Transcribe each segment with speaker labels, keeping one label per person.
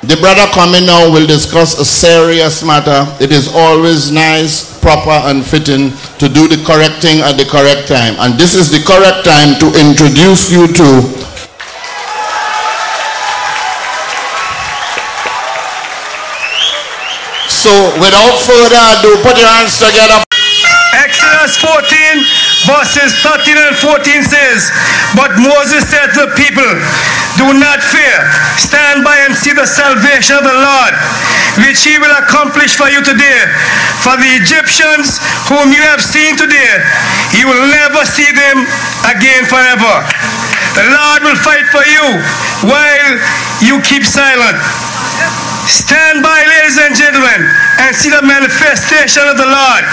Speaker 1: The brother coming now will discuss a serious matter. It is always nice, proper and fitting to do the correct thing at the correct time. And this is the correct time to introduce you to So without further ado, put your hands together.
Speaker 2: Exodus 14 verses 13 and 14 says, "But Moses said to the people, do not fear, stand by and see the salvation of the Lord, which he will accomplish for you today. For the Egyptians whom you have seen today, you will never see them again forever. The Lord will fight for you while you keep silent. Stand by, ladies and gentlemen, and see the manifestation of the Lord.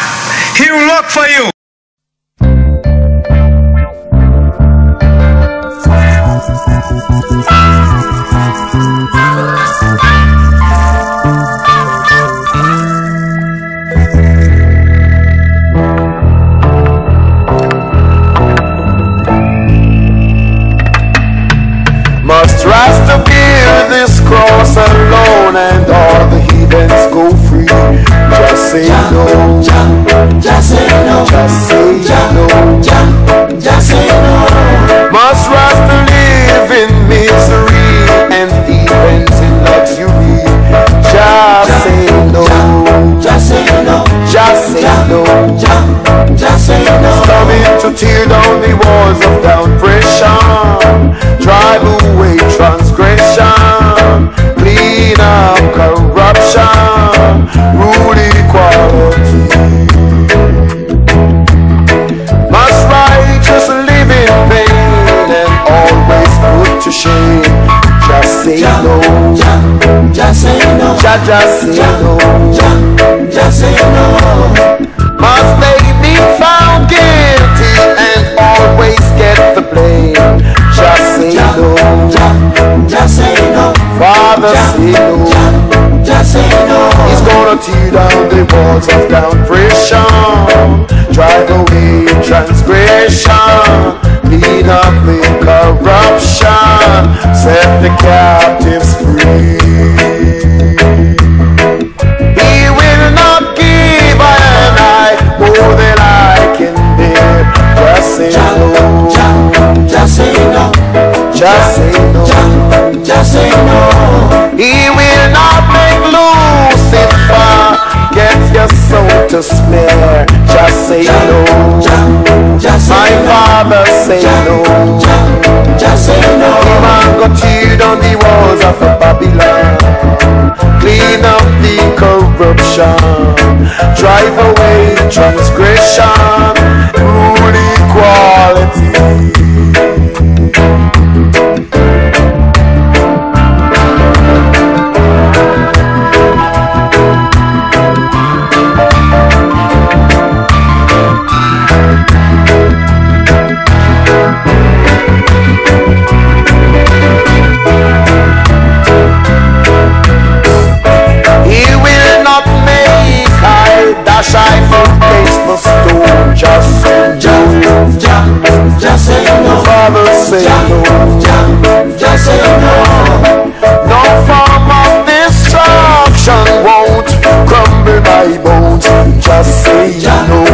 Speaker 2: He will work for you."
Speaker 3: Must rise to bear this cross alone, and all the heathens go free. Just say no, just say no, just say no, just say no. Must rise to live in misery and even in luxury. Just say no, just say no, just say no, just say no. It's coming to tear down the walls of oppression, drive away transgression, clean up corruption, rule equality. Must righteous live in pain and always put to shame. Just say no, just say no, just say no, just say no. Must they be found guilty and always get the blame. Just say no, just say no. Father, say no, just say no. He's gonna tear down the walls of oppression, drive away transgression, clean up the corruption, set the captives free. He will not give I more than I can bear. Just say no, just say no, just say no, just say no. He will not make Lucifer get your soul to spare. Just say no, just say no. My Father say no, just say no. He man go tear down the walls of Babylon, clean up the corruption, drive away transgression, rule equality. Shy from place the stone. Just say no, just say no. Father say no, just say no. No form of destruction won't crumble my bones. Just say no,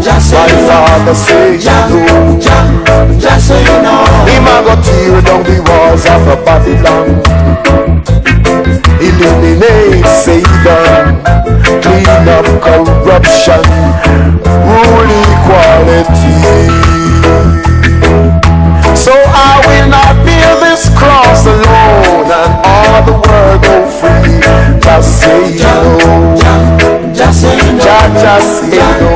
Speaker 3: just say no. My Father say no, just say no. Him a go tear down the walls of a Babylon, illuminate Satan, clean up corruption, rule equality. So I will not bear this cross alone, and all the world go free. Just say no, just say no, just say no,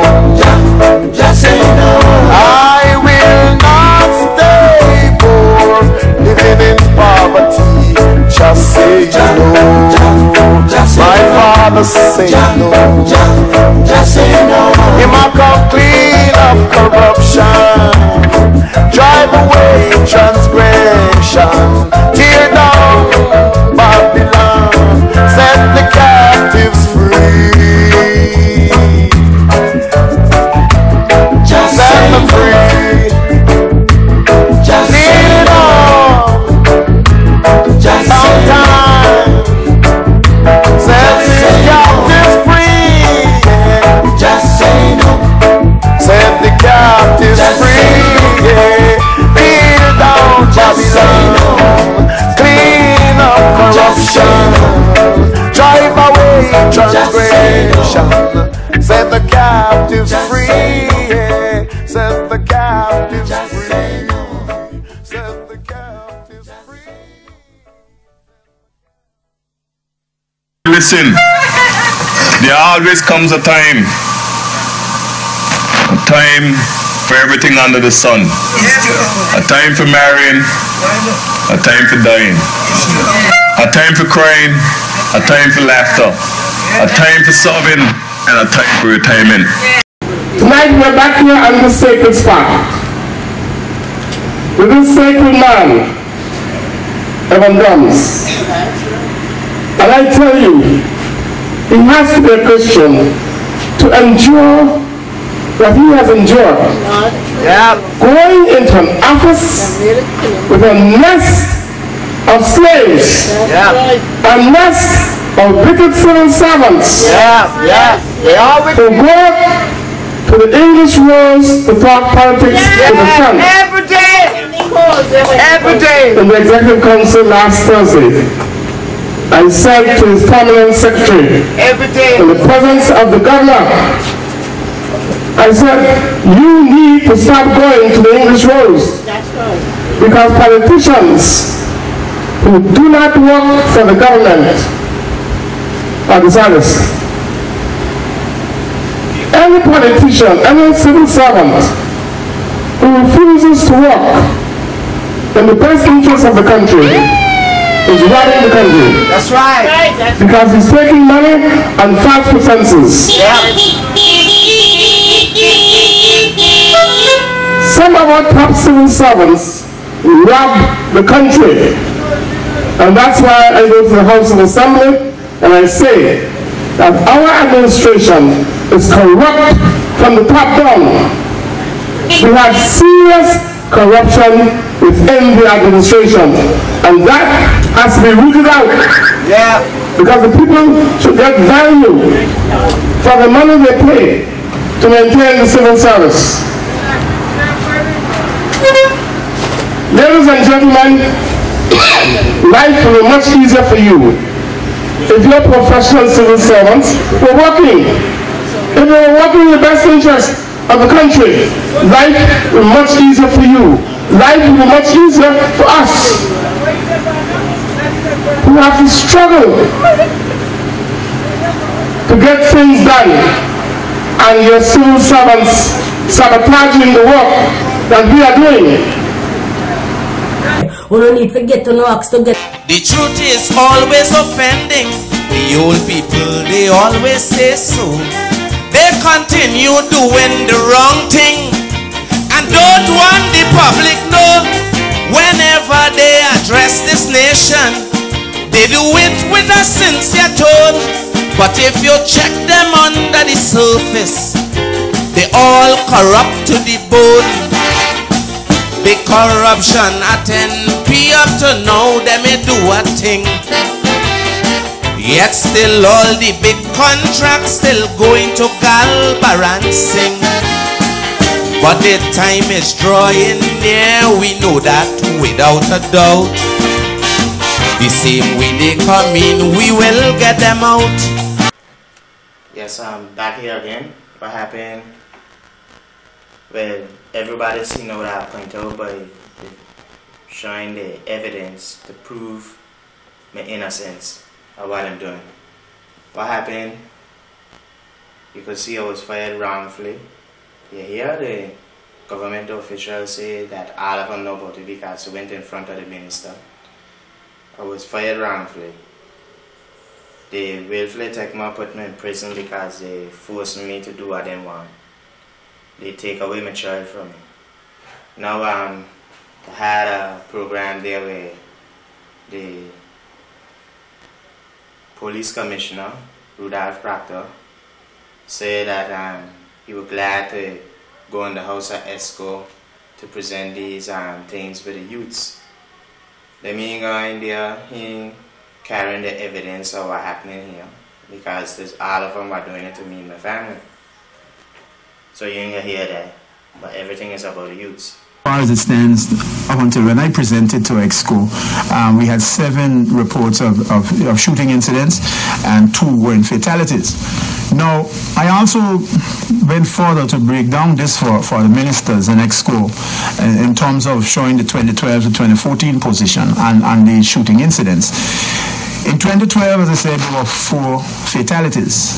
Speaker 3: just say no. I will not stay poor, living in poverty. Just say no, my Father say no, just say no. Him a come clean up corruption, drive away transgression, tear down Babylon, set the captives free. Just set them free. Just lead it on. Just sometimes revolution. Set the captives free. Set the captives free. Set the captives free.
Speaker 4: Listen, there always comes a time for everything under the sun. A time for marrying, a time for dying, a time for crying, a time for laughter, a time for serving, and a time for retirement.
Speaker 5: Tonight we're back here on this sacred spot with this sacred man, Evan Drums. And I tell you, he has to be a Christian to endure what he has endured. Going into an office with a nest of slaves, a nest of wicked civil servants who go to the English rose to talk politics to the front.
Speaker 6: Every day.
Speaker 5: In the Executive Council last Thursday, I said to his permanent secretary, in the presence of the governor, I said, you need to stop going to the English rose. Because politicians who do not work for the government are dishonest. Any politician, any civil servant who refuses to work in the best interest of the country is robbing the country.
Speaker 6: That's right.
Speaker 5: Because he's taking money on false pretenses. Some of our top civil servants rob the country. And that's why I go to the House of Assembly and I say that our administration is corrupt from the top down. We have serious corruption within the administration, and that has to be rooted out. Because the people should get value for the money they pay to maintain the civil service. Ladies and gentlemen, life will be much easier for you if you're professional civil servants who are working. If you're working in the best interest of the country, life will be much easier for you. Life will be much easier for us who have to struggle to get things done, and your civil servants sabotaging the work that we are doing.
Speaker 7: We don't need to get to knocks to get.
Speaker 8: The truth is always offending. The old people, they always say so. They continue doing the wrong thing and don't want the public know. Whenever they address this nation, they do it with a sincere tone. But if you check them under the surface, they all corrupt to the bone. Big corruption at NP up to now, they may do a thing. Yet still all the big contracts still going to Galbar and sing. But the time is drawing near, we know that without a doubt. The same way they come in, we will get them out.
Speaker 9: Yes, I'm back here again. What happened? Well, everybody seen what I point out by showing the evidence to prove my innocence of what I'm doing. What happened? You could see I was fired wrongfully. You hear the government officials say that all of them know about it because I went in front of the minister. I was fired wrongfully. They willfully take me, put me in prison because they forced me to do what they want. They take away my child from me. Now I had a program there where the police commissioner, Rudolph Proctor, said that he was glad to go in the house of ESCO to present these things for the youths. They mean going there, he carrying the evidence of what happening here, because all of them are doing it to me and my family. So you ain't gonna hear that, but everything is about the youths.
Speaker 10: As far as it stands,
Speaker 6: up until when I presented to EXCO, we had 7 reports of shooting incidents and 2 were in fatalities. Now, I also went further to break down this for the ministers in EXCO in terms of showing the 2012 to 2014 position and the shooting incidents. In 2012, as I said, there were 4 fatalities.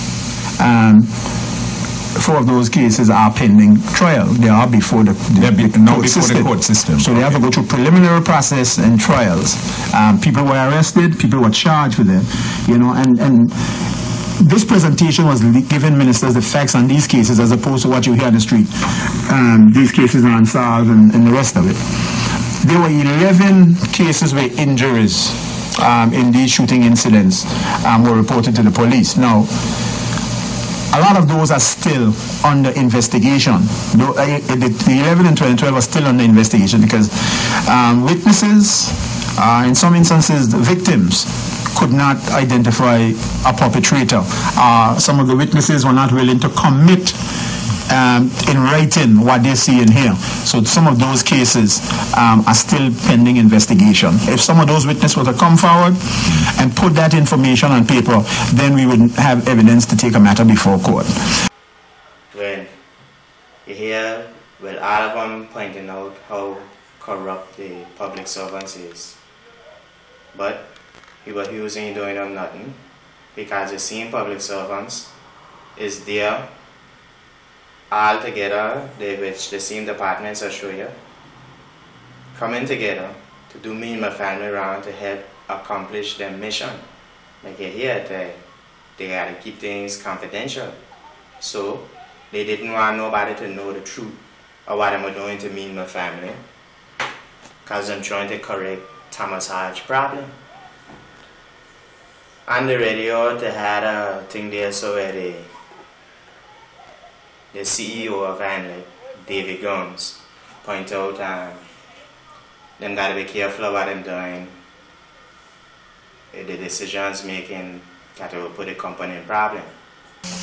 Speaker 6: 4 of those cases are pending trial. They are before the court system. So they have to go through preliminary process and trials. People were arrested. People were charged with them. You know, and this presentation was giving ministers the facts on these cases as opposed to what you hear on the street. These cases are unsolved and the rest of it. There were 11 cases where injuries in these shooting incidents were reported to the police. Now, a lot of those are still under investigation. The 11 in 2012 are still under investigation because witnesses, in some instances, the victims could not identify a perpetrator. Some of the witnesses were not willing to commit in writing what they see in here. So some of those cases are still pending investigation. If some of those witnesses were to come forward and put that information on paper, then we would have evidence to take a matter before court.
Speaker 9: When you hear, well, all of them pointing out how corrupt the public servants is. But he was using doing them nothing because the same public servants is there all together, which the same departments I show you, coming together to do me and my family around to help accomplish their mission. Like you hear, they gotta keep things confidential. So they didn't want nobody to know the truth of what I'm doing to me and my family, because I'm trying to correct Thomas Hodge problem. On the radio, they had a thing there so where the CEO of Anguilla, David Gums, point out them gotta be careful of what them doing. The decisions making that will put the company in problem.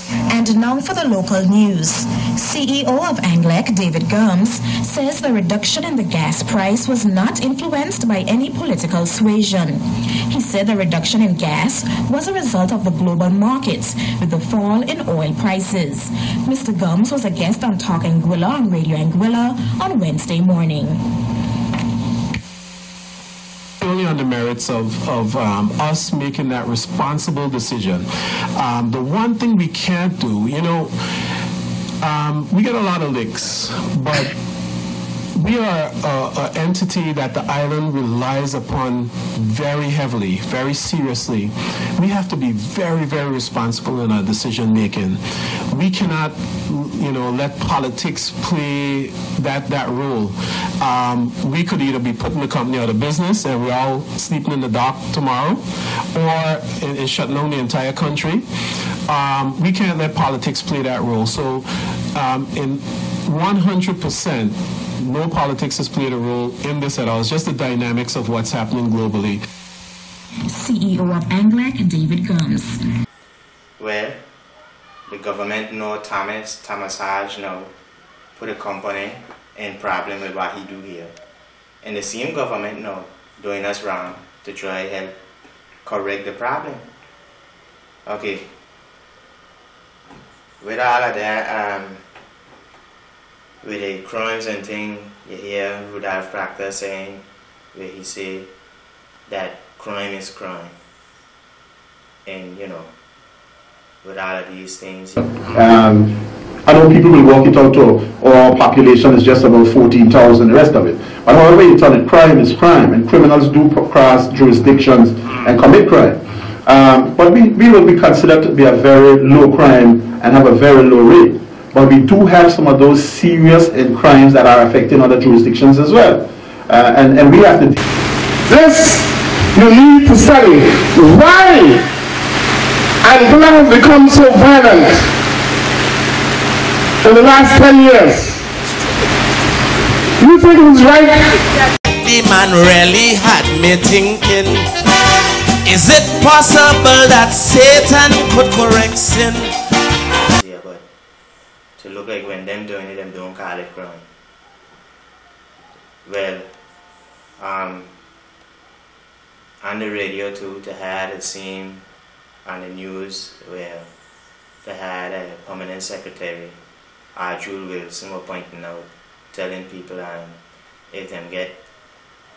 Speaker 10: And now for the local news. CEO of Anguilla, David Gums, says the reduction in the gas price was not influenced by any political suasion. He said the reduction in gas was a result of the global markets with the fall in oil prices. Mr. Gums was a guest on Talk Anguilla on Radio Anguilla on Wednesday morning.
Speaker 6: Only on the merits of us making that responsible decision. The one thing we can't do, you know, we get a lot of licks, but we are an entity that the island relies upon very heavily, very seriously. We have to be very, very responsible in our decision making. We cannot, you know, let politics play that role. We could either be putting the company out of business and we're all sleeping in the dark tomorrow, or in shutting down the entire country. We can't let politics play that role. So in 100%, no politics has played a role in this at all. It's just the dynamics of what's happening globally.
Speaker 10: CEO of Anguilla, David Gums.
Speaker 9: Well, the government know Thomas Hodge now put a company in problem with what he do here. And the same government now doing us wrong to try and help correct the problem. Okay. With all of that, with the crimes and things, you hear Rudolph Proctor saying, where he say that crime is crime. And you know, with all of these things.
Speaker 11: I know people will work it out to, our population is just about 14,000, the rest of it. But however you tell it, crime is crime, and criminals do cross jurisdictions and commit crime. But we will be considered to be a very low crime and have a very low rate. But we do have some of those serious crimes that are affecting other jurisdictions as well. And we have to...
Speaker 5: This, you need to study. Why Anguilla has become so violent in the last 10 years? You think it was right?
Speaker 8: The man really had me thinking, is it possible that Satan could correct sin?
Speaker 9: Yeah, but to look like when them doing it, them don't call it crime. Well, on the radio too, they had it seen on the news where they had a permanent secretary, Jules Wilson, were pointing out, telling people if them get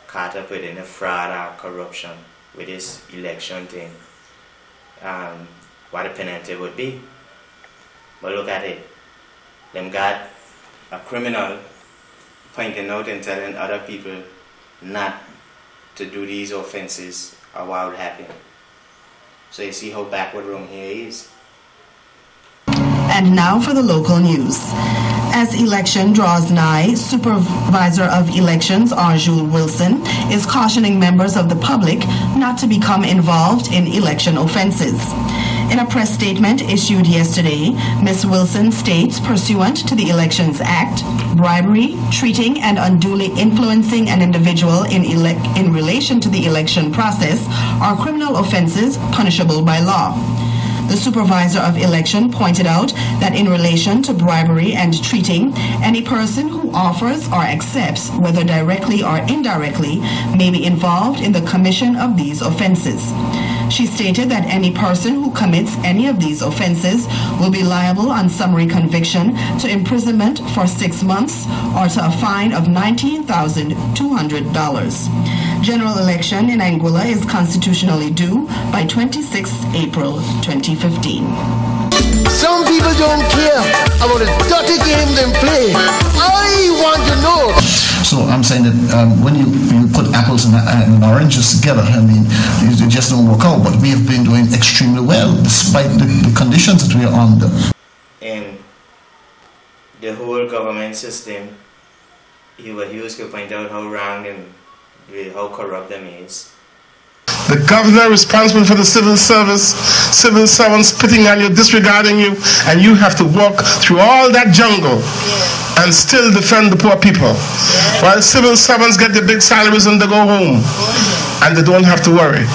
Speaker 9: caught up within a fraud or corruption with this election thing, what the penalty would be. But look at it. Them got a criminal pointing out and telling other people not to do these offenses or what would happen. So you see how backward wrong here is.
Speaker 12: And now for the local news. As election draws nigh, Supervisor of Elections Jules Wilson is cautioning members of the public not to become involved in election offenses. In a press statement issued yesterday, Ms. Wilson states, pursuant to the Elections Act, bribery, treating, and unduly influencing an individual in relation to the election process are criminal offenses punishable by law. The Supervisor of Election pointed out that in relation to bribery and treating, any person who offers or accepts, whether directly or indirectly, may be involved in the commission of these offenses. She stated that any person who commits any of these offenses will be liable on summary conviction to imprisonment for 6 months or to a fine of $19,200. General election in Anguilla is constitutionally due by 26 April 2015.
Speaker 13: Some people don't care about the dirty game they play. I want to know.
Speaker 14: So I'm saying that when you put apples and oranges together, I mean, it just don't work out. But we have been doing extremely well despite the conditions that we are under.
Speaker 9: In the whole government system, he used to point out how wrong and how corrupt them is.
Speaker 5: The governor responsible for the civil service, civil servants spitting on you, disregarding you, and you have to walk through all that jungle and still defend the poor people. While civil servants get the big salaries and they go home and they don't have to worry.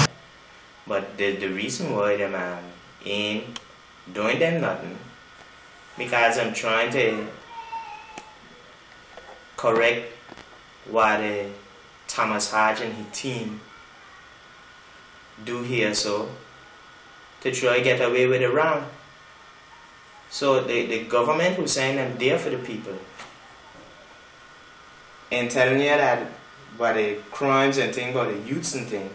Speaker 9: But the reason why them ain't doing them nothing, because I'm trying to correct what Thomas Hodge and his team do here, so to try to get away with it wrong. So the government who's saying I'm there for the people and telling you that about the crimes and thing about the youths and thing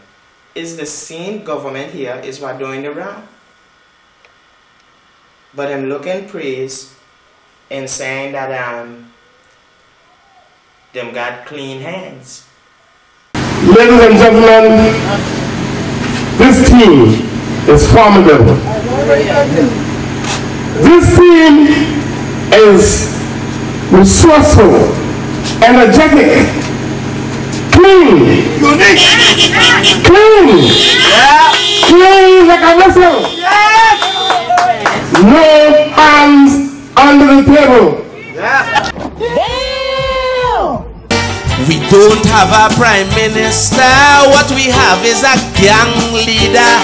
Speaker 9: is the same government here is what doing the wrong. But I'm looking praise and saying that them got clean hands.
Speaker 5: Ladies and gentlemen, this team is formidable. This team is resourceful, energetic, clean, clean, clean like a vessel. No hands under the table.
Speaker 8: We don't have a prime minister, what we have is a gang leader.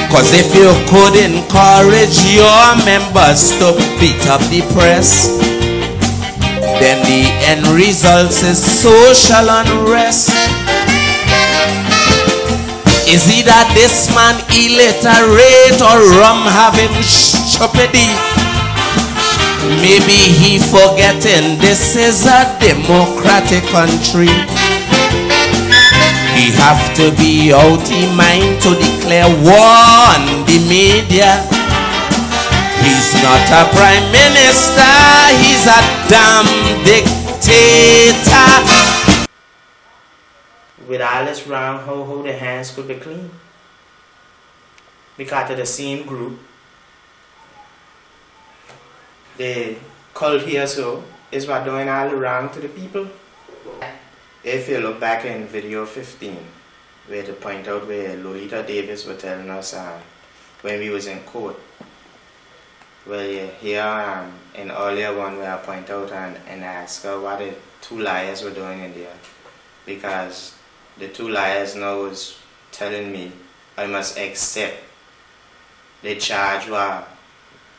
Speaker 8: Cause if you could encourage your members to beat up the press, then the end result is social unrest. Is it that this man illiterate or rum have him stupidity? Maybe he forgetting this is a democratic country. He have to be out in mind to declare war on the media. He's not a prime minister, he's a damn dictator.
Speaker 9: With all this wrong, how the hands could be clean? Because of the same group. The cult here so is what doing all the wrong to the people. If you look back in video 15, where to point out where Lolita Davis was telling us when we was in court. Well, you hear an earlier one where I point out and ask her what the two liars were doing in there. Because the two liars now was telling me I must accept the charge where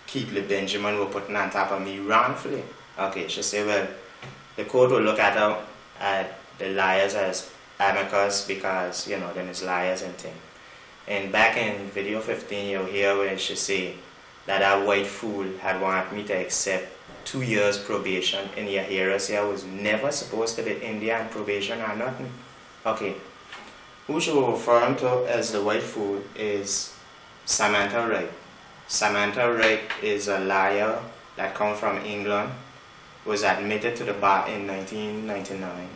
Speaker 9: Keithley Benjamin were putting on top of me wrongfully. Okay, she said, well, the court will look at the liars as amicus because, you know, them is liars and thing. And back in video 15, you'll hear when she say that that white fool had wanted me to accept 2 years probation. And you hear us here, I was never supposed to be Indian probation or nothing. Okay. Who she was referring to as the white fool is Samantha Wright. Samantha Wright is a liar that comes from England, was admitted to the bar in 1999.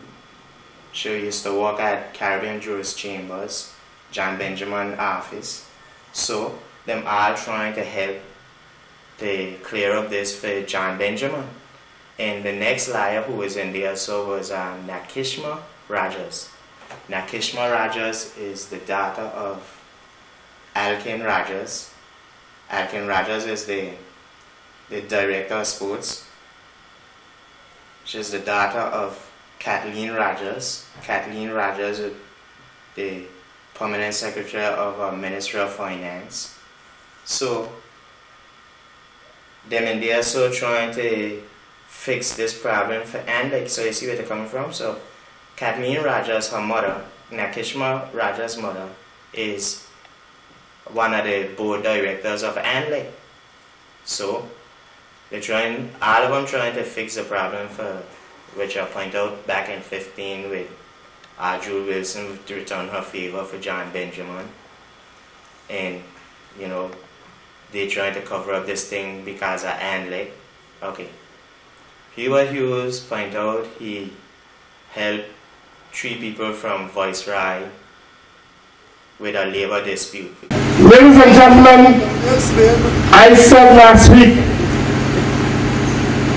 Speaker 9: She used to work at Caribbean Juris Chambers, John Benjamin office. So, them all trying to help to clear up this for John Benjamin. And the next liar who was in there so was Nakishma Rajas. Nakishma Rajas is the daughter of Alkin Rajas. Alkin Rajas is the director of sports. She's the daughter of Kathleen Rajas. Kathleen Rajas is the permanent secretary of our Ministry of Finance. So, them in there so trying to fix this problem for Anguilla. So you see where they're coming from? So, Kathleen Rajas, her mother, Nakishma Rajas' mother, is one of the board directors of Anguilla. So, they're trying, all of them trying to fix the problem for, which I point out back in 15 with Jules Wilson to return her favor for John Benjamin. And, you know, they trying to cover up this thing because of Anguilla. Okay. Hubert Hughes point out he helped 3 people from Viceroy with a labor dispute.
Speaker 5: Ladies and gentlemen, I said last week,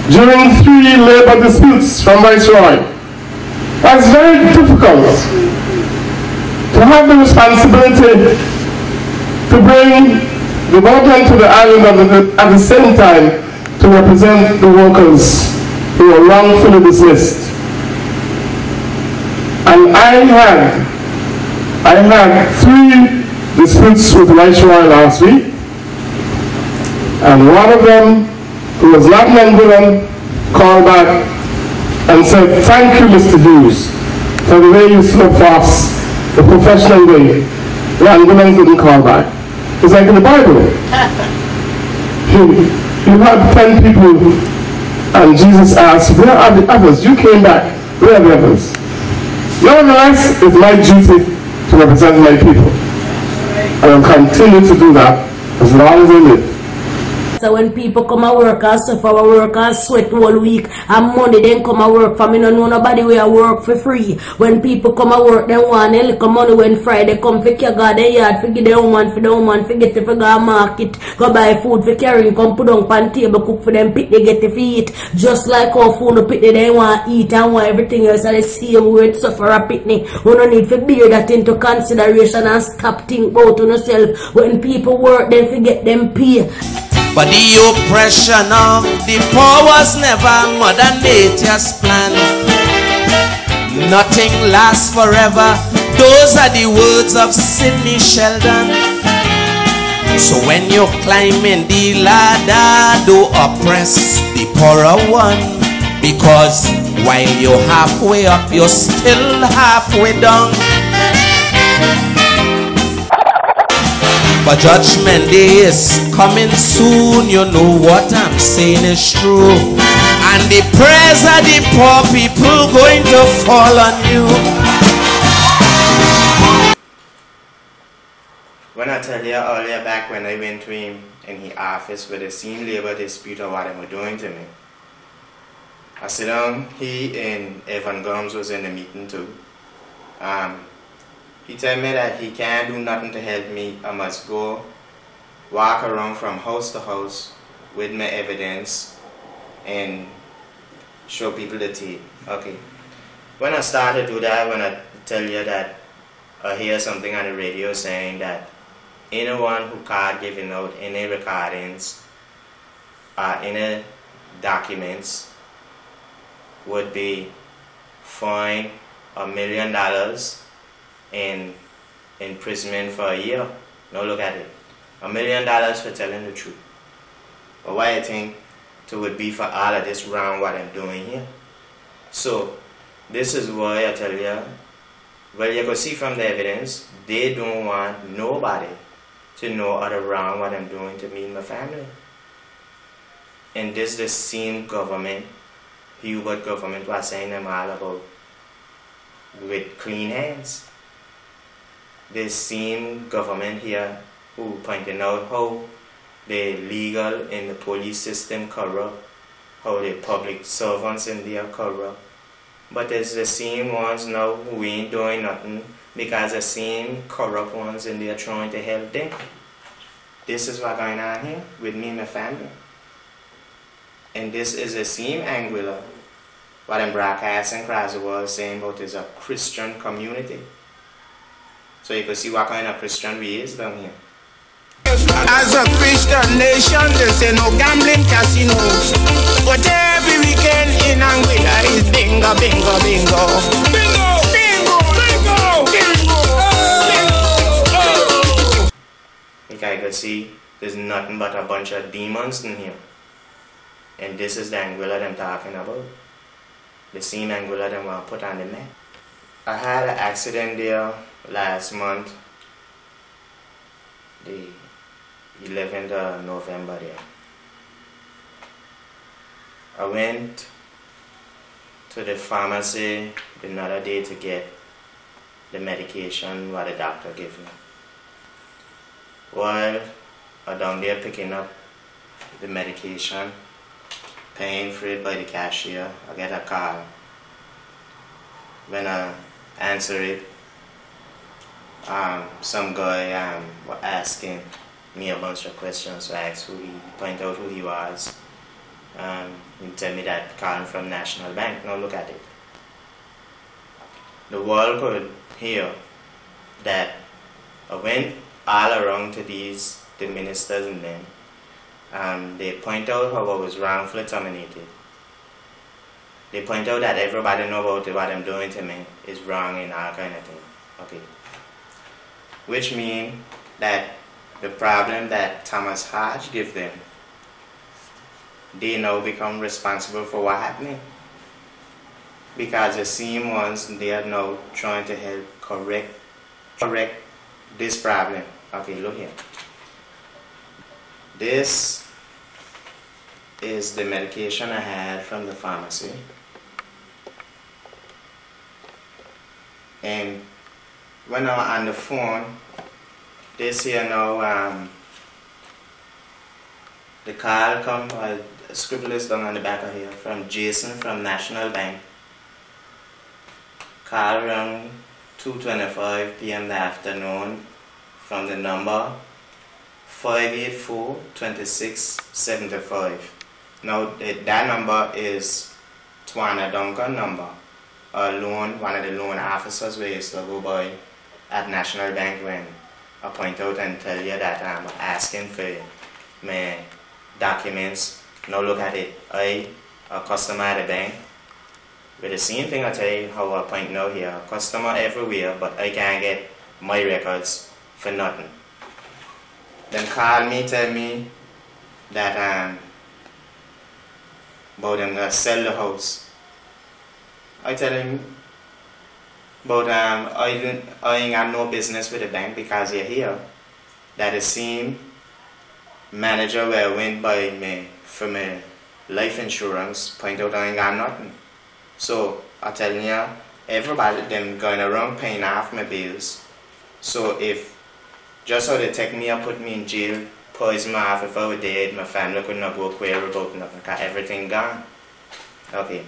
Speaker 5: during 3 labor disputes from Viceroy, that's very difficult to have the responsibility to bring the government to the island at the same time to represent the workers who were wrongfully dismissed. And I had 3 disputes with Viceroy last week, and one of them, who was not an Anguillan, called back and said, "Thank you, Mr. Hughes, for the way you spoke for us, the professional way." The Anguillans didn't call back. It's like in the Bible. You had 10 people, and Jesus asked, "Where are the others? You came back. Where are the others?" Nevertheless, it's my duty to represent my people. And I'll continue to do that as long as I live.
Speaker 7: So when people come and work and suffer, work and sweat all week, and money then come and work for me, no know nobody will work for free. When people come and work, they want a little money when Friday come for care God the yard, for give the woman, for the woman, for get to go to market, go buy food for carrying, come put on pan table, cook for them, pick they get to eat. Just like our food, no pick they want to eat and want everything else, and the same way to suffer a picnic. We don't need to bear that into consideration and stop think about yourself. When people work, then forget them pay.
Speaker 8: But the oppression of the poor was never Mother Nature's plan. Nothing lasts forever. Those are the words of Sidney Sheldon. So when you're climbing the ladder, don't oppress the poorer one, because while you're halfway up, you're still halfway down. But Judgment Day is coming soon. You know what I'm saying is true. And the prayers of the poor people going to fall on you.
Speaker 9: When I tell you earlier back when I went to him in his office with the same labor dispute of what they were doing to me, I sit down, he and Evan Gomes was in the meeting too. He told me that he can't do nothing to help me. I must go walk around from house to house with my evidence and show people the tape. Okay. When I started to do that, when I tell you that I hear something on the radio saying that anyone who caught giving out any recordings or any documents would be fined $1 million in imprisonment for a year. Now look at it. $1 million for telling the truth. But why I think it would be for all of this wrong what I'm doing here. So This is why I tell you, well, you can see from the evidence, they don't want nobody to know or around what I'm doing to me and my family. And this is the same government, Hubert government, was saying them all about with clean hands. The same government here who pointing out how the legal and the police system corrupt, how the public servants in there corrupt. But it's the same ones now who ain't doing nothing because the same corrupt ones in there trying to help them. This is what's going on here with me and my family. And this is the same Anguilla what I'm broadcasting across the world saying about is a Christian community. So you can see what kind of Christian we is down here.
Speaker 15: As a Christian nation, they say no gambling casinos. But every weekend in Anguilla is bingo, bingo, bingo. Bingo, bingo, bingo, bingo, bingo.
Speaker 9: Like I can see, there's nothing but a bunch of demons in here. And this is the Anguilla I'm talking about. The same Anguilla that I put on the map. I had an accident there last month, the 11th of November there. I went to the pharmacy another day to get the medication what the doctor gave me. While I down there picking up the medication, paying for it by the cashier, I get a call. When I answer it, some guy was asking me a bunch of questions. So I asked who he, point out who he was. He tell me that calling from National Bank. Now look at it. The world could hear that I went all around to the ministers and them. They point out how I was wrongfully terminated. They point out that everybody know about what I'm doing to me is wrong and all kind of thing. Okay. Which means that the problem that Thomas Hodge gave them, they now become responsible for what happening. Because the same ones, they are now trying to help correct this problem. Okay, look here. This is the medication I had from the pharmacy. And when I'm on the phone, this here now, the call come, scribble is down on the back of here, from Jason from National Bank. Call around 2:25 p.m. the afternoon from the number 584-2675. Now that number is Twana Duncan number, one of the loan officers we used to go by at National Bank when I point out and tell you that I'm asking for my documents. Now look at it. I, a customer at the bank, with the same thing I tell you how I point out here, a customer everywhere, but I can't get my records for nothing. Then call me, tell me that about them gonna sell the house. I tell him about I ain't got no business with the bank because you're here. That the same manager where I went by me for my life insurance point out I ain't got nothing. So I tell you, everybody them going around paying off my bills. So if just how they take me and put me in jail, poison me off, if I were dead, my family could not go queer about nothing because everything gone. Okay.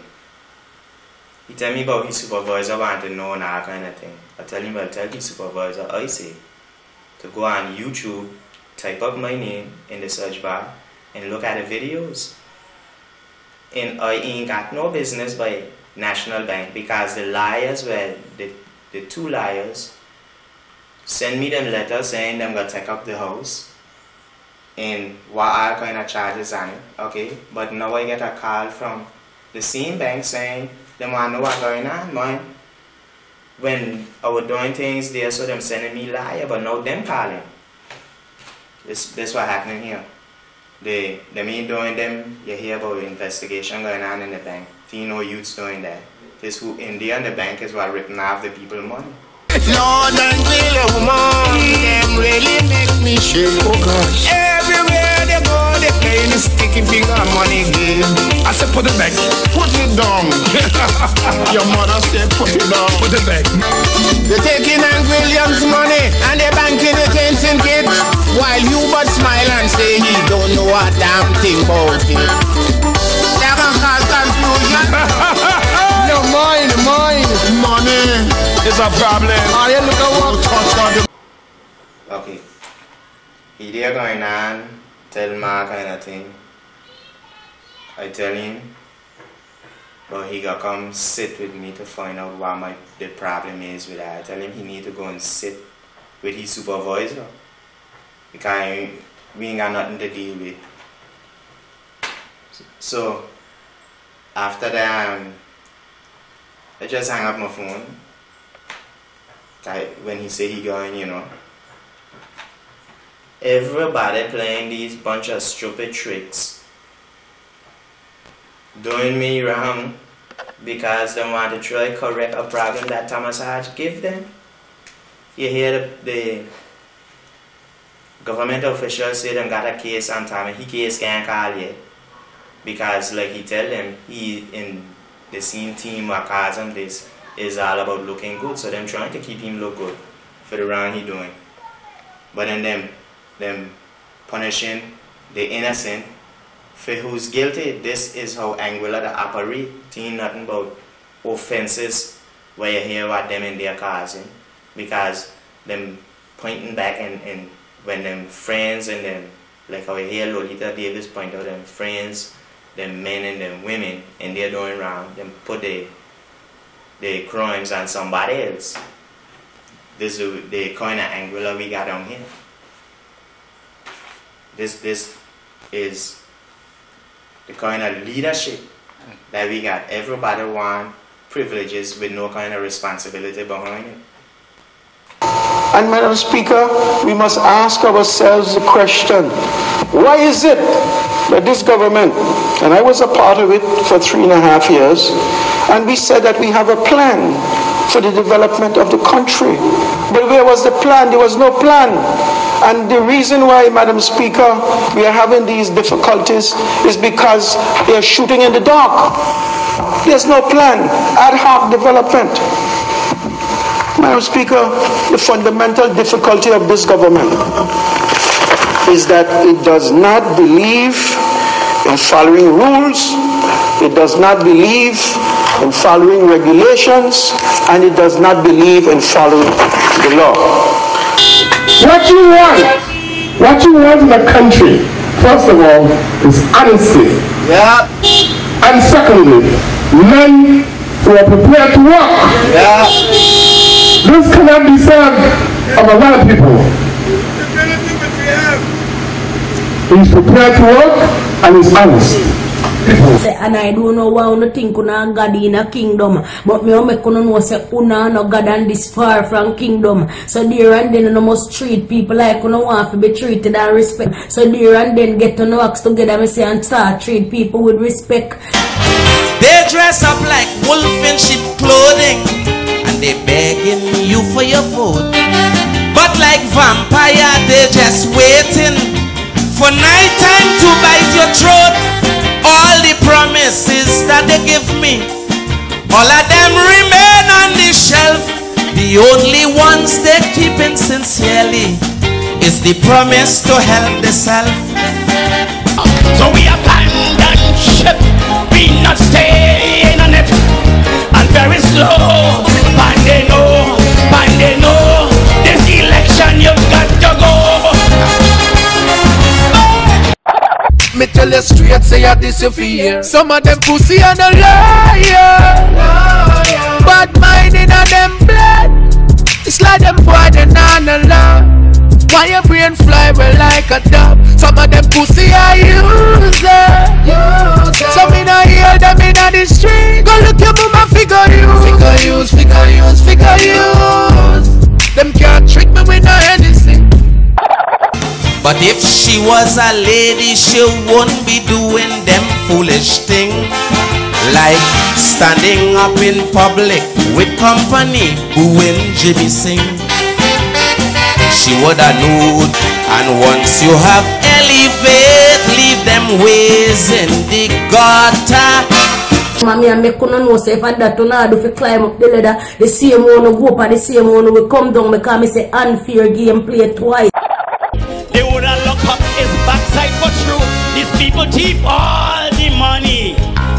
Speaker 9: He tell me about his supervisor want to know and all kind of thing. I tell him, well, tell his supervisor, I say, to go on YouTube, type up my name in the search bar and look at the videos. And I ain't got no business by National Bank because the liars were, the two liars, send me them letters saying them gonna take up the house and what all kind of charges on it. Okay, but now I get a call from the same bank saying them want to know what's going on, man. When I was doing things there, so them sending me liar, but now them calling. This what happening here. Them ain't doing them, you hear about investigation going on in the bank. You know youths doing that. is who India and the bank is what ripping off the people money.
Speaker 15: Lord Anguilla woman, them really make me shake. Oh gosh. Everywhere they go, they playing the sticky finger money game. I said put it back. Put it down. Your mother said put it down. Put it back. They're taking Anguillian's money and they're banking it in kid. While you but smile and say he don't know a damn thing about it. That can cause confusion.
Speaker 13: Your mind.
Speaker 15: Money is a problem.
Speaker 13: Are you looking
Speaker 9: Okay. He there going on, tell Mark kind of thing. I tell him, but he gotta come sit with me to find out what the problem is with that. I tell him he need to go and sit with his supervisor because we ain't got nothing to deal with. So after that, I just hang up my phone. When he say he going, you know. Everybody playing these bunch of stupid tricks, doing me wrong because they want to try correct a problem that Thomas Hodge give them. You hear the government officials say them got a case on Thomas. He case can't call yet because like he tell them he in the same team what cause him this is all about looking good, so them trying to keep him look good for the wrong he doing. But then them punishing the innocent for who's guilty. This is how Anguilla the operate. Ain't nothing about offenses where you hear what them and they are causing. Because them pointing back and when them friends and them, like how you hear Lolita Davis point out, them friends, them men and them women, and they're doing wrong, them put the crimes on somebody else. This is the kind of Anguilla we got on here. This is the kind of leadership that we got. Everybody want privileges with no kind of responsibility behind it.
Speaker 13: And Madam Speaker, we must ask ourselves the question, why is it that this government, and I was a part of it for 3.5 years, and we said that we have a plan for the development of the country. But where was the plan? There was no plan. And the reason why, Madam Speaker, we are having these difficulties is because they are shooting in the dark. There's no plan. Ad hoc development. Madam Speaker, the fundamental difficulty of this government is that it does not believe in following rules, it does not believe in following regulations, and it does not believe in following the law.
Speaker 5: What you want in a country, first of all, is honesty.
Speaker 13: Yeah.
Speaker 5: And secondly, men who are prepared to work.
Speaker 13: Yeah.
Speaker 5: This cannot be said of a lot of people. He's prepared to work and he's honest.
Speaker 7: And I don't know why you think una God in a kingdom, but me make you know say una no God and this far from kingdom. So there and then you must treat people like you want to be treated and respect. So there and then get to know act together, me say, and start treat people with respect.
Speaker 8: They dress up like wolf in sheep clothing, and they begging you for your food. But like vampire, they just waiting for night time to bite your throat. All the promises that they give me, all of them remain on the shelf. The only ones they keeping sincerely is the promise to help the self.
Speaker 15: So we abandon ship, we not staying on it, and very slow. Bande no, this election you've got to go. Me tell you straight, say I this you fear. Some of them pussy and a liar. Bad mind in a them blood. It's like them boy they not alone. Why your brain fly well like a dove? Some of them pussy are user. So me not hear them in the street. Go look your mama figure use. Them can't trick me with no anything.
Speaker 8: But if she was a lady, she wouldn't be doing them foolish things. like standing up in public with company booing Jimmy sing. She woulda known, and once you have elevate, leave them ways in the gutter.
Speaker 7: Mommy and me couldn't know say if I that to do if climb up the ladder, the same one go up and the same one will come down because me say unfair game play twice.
Speaker 16: They woulda lock up his backside for true. These people thief all the money.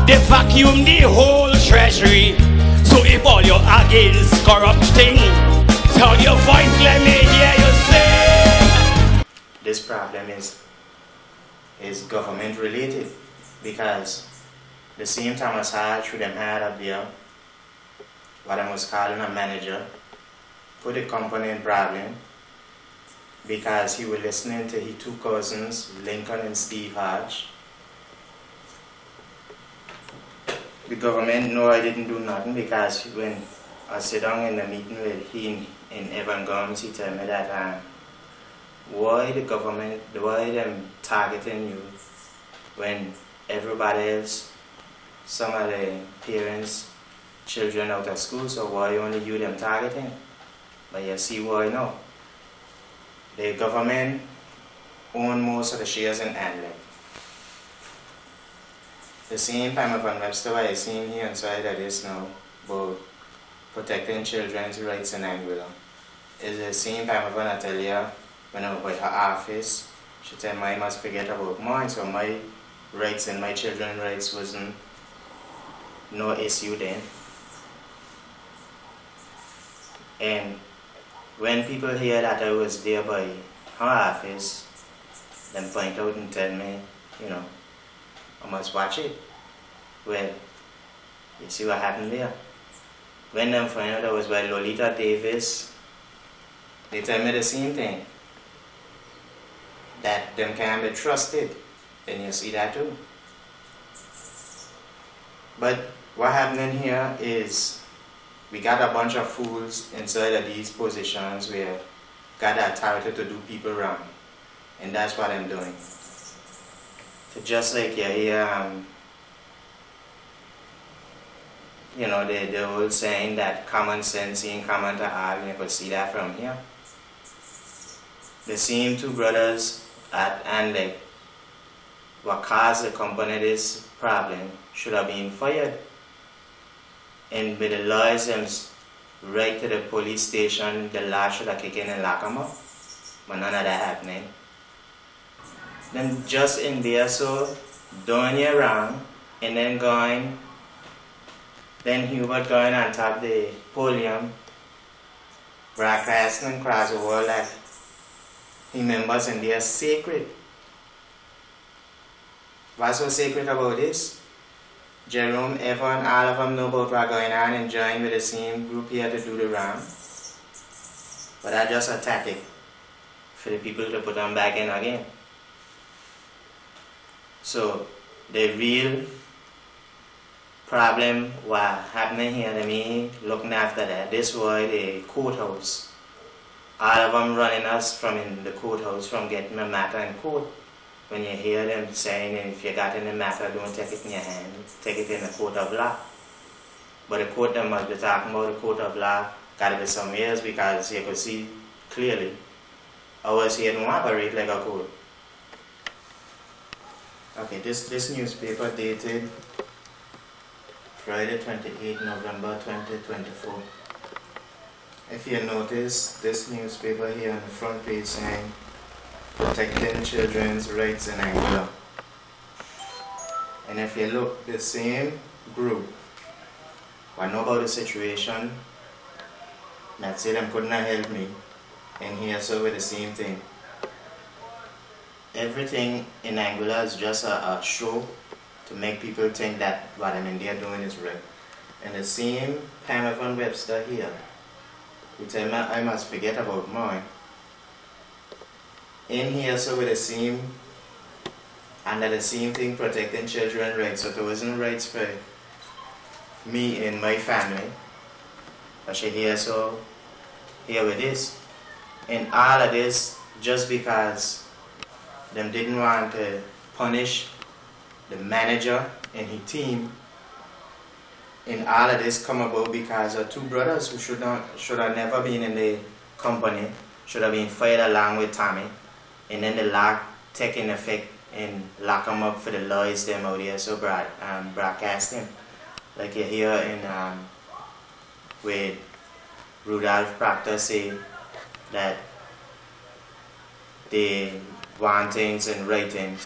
Speaker 16: They vacuum the whole treasury. So if all you're against corrupting, tell your voice, let me hear you say.
Speaker 9: This problem is government related, because the same Thomas Hart through them had up there what I was calling a manager put the company in problem because he was listening to his two cousins, Lincoln and Steve Hodge. The government know I didn't do nothing, because when I sit down in the meeting with he and Evan Gomes, he told me that why the government, why them targeting you when everybody else, some of the parents, children out of school, so why only you them targeting? But you see why now. The government own most of the shares in Anguilla. The same time of Webster I seen here inside of this now about protecting children's rights in Anguilla. It's the same time of I tell you when I was at her office, she said I must forget about mine, so my rights and my children's rights wasn't no issue then. And when people hear that I was there by her office, then point out and tell me, you know, I must watch it. Well, you see what happened there. When them find out I was by Lolita Davis, they tell me the same thing. That them can't be trusted. And you see that too. But what happening here is we got a bunch of fools inside of these positions where got the authority to do people wrong. And that's what I'm doing. So just like you hear, you know, the old saying that common sense ain't common to all, and you could see that from here. The same two brothers at Anguilla, what caused the company this problem, should have been fired. And with the lawyers right to the police station, the law should have kicked in and locked them up. But none of that happening. Then just in there, so doing you wrong, and then going, then Hubert going on top of the podium, broadcasting across the world that he members in there sacred. What's so sacred about this? Jerome, Evan, all of them know about what's going on and join with the same group here to do the wrong. But that's just a tactic for the people to put them back in again. So the real problem what happening here to me, looking after that, this was the courthouse. All of them running us from in the courthouse from getting a matter in court. When you hear them saying, if you got any matter, don't take it in your hand, take it in the court of law. But the court that must be talking about, the court of law, got to be some years, because you could see clearly ours here don't operate like a court. Okay, this newspaper dated Friday 28 November 2024. If you notice, this newspaper here on the front page saying, protecting children's rights in Anguilla. And if you look, the same group, I know about the situation, that say them couldn't have helped me, and here so with the same thing. Everything in Anguilla is just a show to make people think that what I'm in there doing is right. And the same time Evan Webster here, who tell me I must forget about mine. In here, so with the same, under the same thing, protecting children's rights. So there wasn't rights for me and my family. But she here, so here with this. And all of this just because them didn't want to punish the manager and his team And all of this come about because of two brothers who should have never been in the company, should have been fired along with Tommy, and then the law taking effect and lock them up for the lies them out here, so broadcasting. Like you hear in with Rudolph Proctor say that they want things in writing,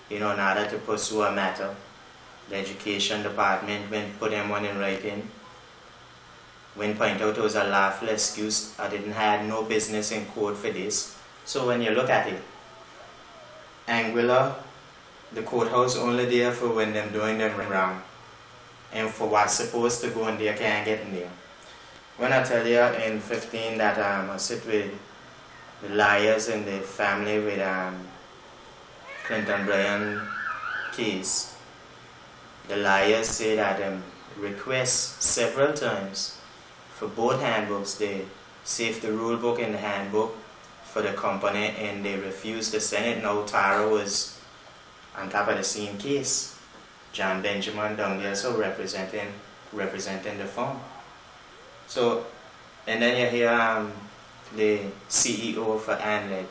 Speaker 9: you know, in order to pursue a matter. The education department went put them one in writing. When point out it was a lawful excuse, I didn't have no business in court for this. So when you look at it, Anguilla, the courthouse only there for when them doing them wrong. And for what's supposed to go in there can't get in there. When I tell you in 15 that I sit with the lawyers in the family with Clinton Bryan case, the lawyers say that request several times for both handbooks. They saved the rule book and the handbook for the company and they refused to send it. Now Tara was on top of the same case. John Benjamin down there so representing the firm. So, and then you hear the CEO for Anguilla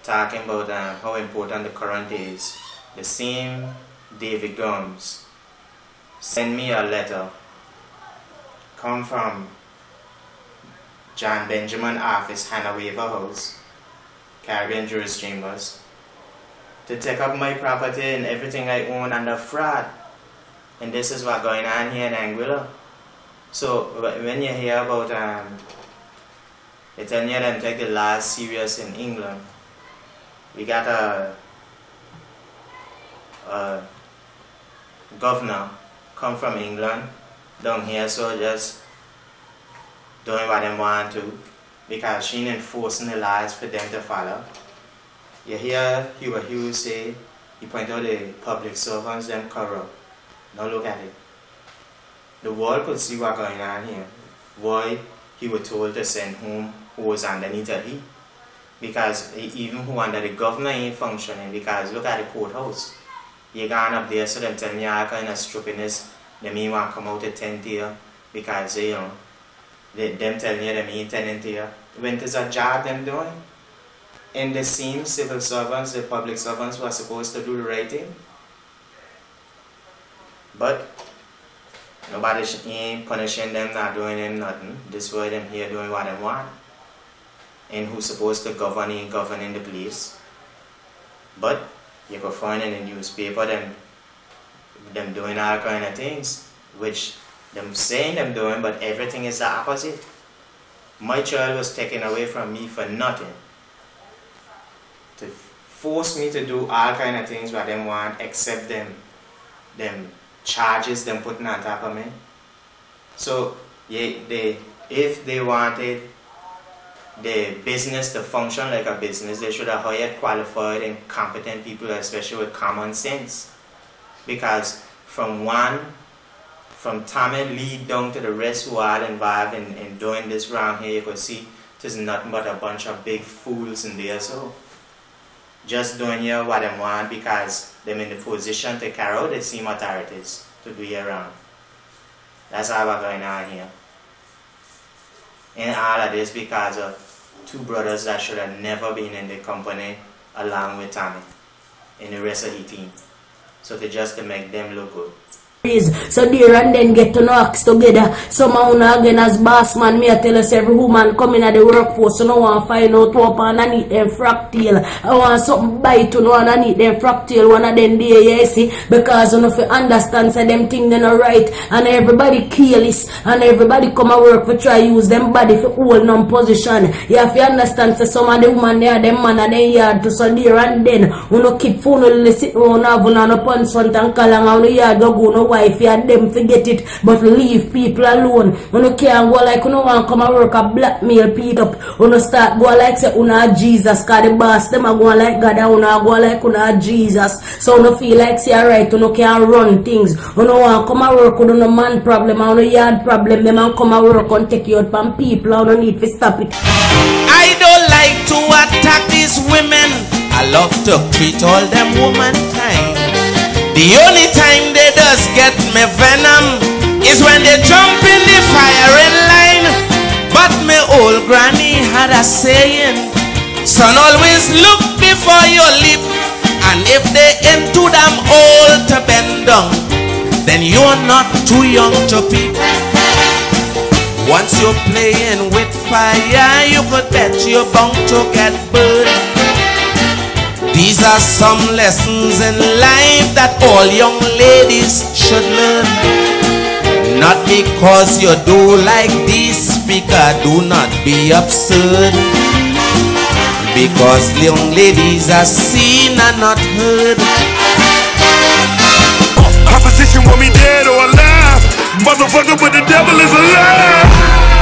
Speaker 9: talking about how important the current is. The same David Gums sent me a letter come from John Benjamin office, Hannah Waver House, Caribbean Juris Chambers, to take up my property and everything I own under fraud. And this is what's going on here in Anguilla. So when you hear about they tell you them take the law serious in England, we got a governor come from England down here, so just doing what they want to because she ain't enforcing the laws for them to follow. You hear Hubert Hughes say, he point out the public servants, them corrupt. Now look at it. The world could see what's going on here. Why he was told to send home who was underneath of he. Because even who under the governor ain't functioning, because look at the courthouse. You gone up there, so them telling you all kind of stupidness. They may want to come out at 10th year because you know, them telling you them ain't 10th year. When there's a job them doing, and the same civil servants, the public servants were supposed to do the right thing. But nobody ain't punishing them, not doing them nothing. This way them here doing what they want. And who's supposed to govern ain't governing the place. But you could find in the newspaper them doing all kind of things, which them saying them doing, but everything is the opposite. My child was taken away from me for nothing. To force me to do all kind of things what them want, except them charges them putting on top of me. So if they wanted the business to function like a business, they should have hired qualified and competent people, especially with common sense. Because from Tommy Lee down to the rest who are involved in doing this round here, you could see there's nothing but a bunch of big fools in there. So just doing here what they want because they're in the position to carry out the same authorities to do it around. That's all what's going on here. And all of this because of two brothers that should have never been in the company along with Tommy and the rest of the team. So to make them look good.
Speaker 7: So there and then get to knocks together. Somehow again as boss man, me I tell us every woman coming at the workforce, so no one find out what underneath them fractal. I want something bite to know underneath them fractal, one of them there, you see, because you know if you understand so them things they not right and everybody careless and everybody come and work for try use them body for hold no position. You have to understand so some of the woman there, them man and them yard to so there and then you know keep phone only sit on have on a pants front and call and the yard go no wife you and them forget it, but leave people alone. You no can't go like you no want come and work a blackmail people up. You no start go like say una Jesus, cause the boss them are going like God and una go like una Jesus. So you no feel like say alright, you no can run things. You no want come and work with no man problem and no yard problem, them and come and work and take you out from people and no need to stop it.
Speaker 8: I don't like to attack these women. I love to treat all them womankind. The only time they does get me venom is when they jump in the firing line. But my old granny had a saying, son, always look before you leap. And if they ain't too damn old to bend down, then you're not too young to peep. Once you're playing with fire, you could bet you're bound to get burned. These are some lessons in life that all young ladies should learn. Not because you do like this speaker, do not be absurd. Because young ladies are seen and not heard.
Speaker 17: Opposition want me dead or alive. Motherfucker, but the devil is alive.